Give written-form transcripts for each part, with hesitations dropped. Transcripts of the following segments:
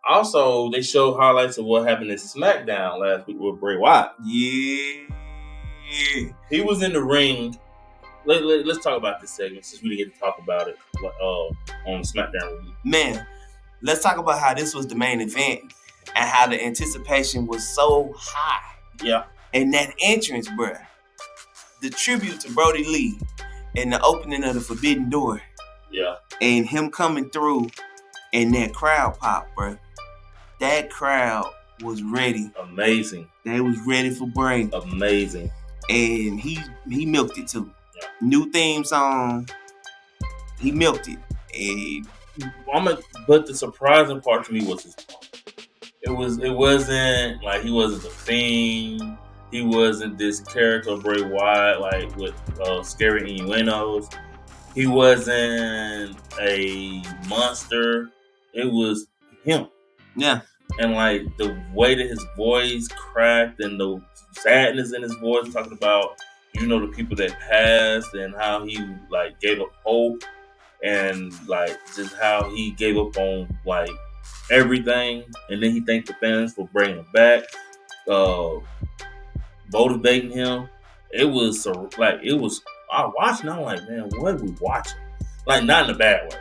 Also, they showed highlights of what happened at Smackdown last week with Bray Wyatt. Yeah. He was in the ring. Let's talk about this segment since we didn't get to talk about it on SmackDown review. Man, let's talk about how this was the main event and how the anticipation was so high. Yeah. And that entrance, bruh. The tribute to Brody Lee and the opening of the Forbidden Door. Yeah. And him coming through and that crowd pop, bruh. That crowd was ready. Amazing. They was ready for Bray. Amazing. And he milked it too. Yeah. New theme song. He milked it. And but the surprising part to me was his part. It wasn't like he wasn't the Fiend. He wasn't this character of Bray Wyatt like with scary innuendos. He wasn't a monster. It was him. Yeah. And like the way that his voice cracked and the sadness in his voice, talking about the people that passed and how he like gave up hope and like just how he gave up on like everything, and then he thanked the fans for bringing him back, motivating him. It was I watched and I'm like, man, what are we watching? Like, not in a bad way.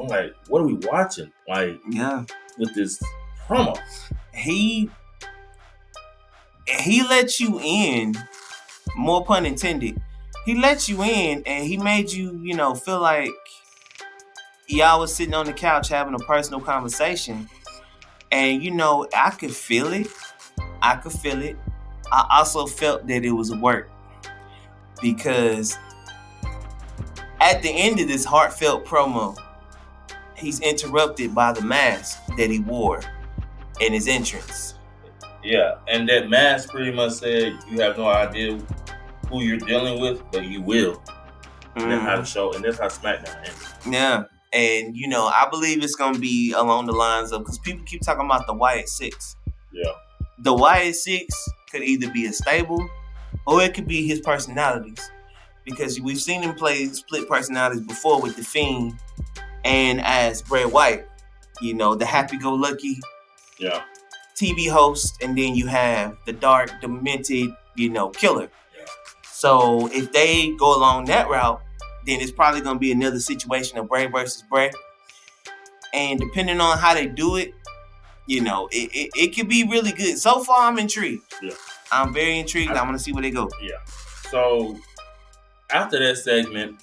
I'm like, what are we watching? Like, yeah, with this promo. He let you in, more pun intended. He let you in and he made you, feel like y'all was sitting on the couch having a personal conversation. And, I could feel it. I also felt that it was work. Because at the end of this heartfelt promo, he's interrupted by the mask that he wore in his entrance. Yeah, and that mask pretty much said you have no idea who you're dealing with, but you will. And that's how the show, and that's how SmackDown ended. Yeah, and I believe it's gonna be along the lines of, because people keep talking about the Wyatt Six. Yeah, the Wyatt Six could either be a stable, or it could be his personalities, because we've seen him play split personalities before with the Fiend and as Bray Wyatt. The happy-go-lucky. Yeah. TV host, and then you have the dark, demented, killer. Yeah. So if they go along that route, then it's probably going to be another situation of Bray versus Bray. And depending on how they do it, it could be really good. So far, I'm intrigued. Yeah. I'm very intrigued. I want to see where they go. Yeah. So after that segment,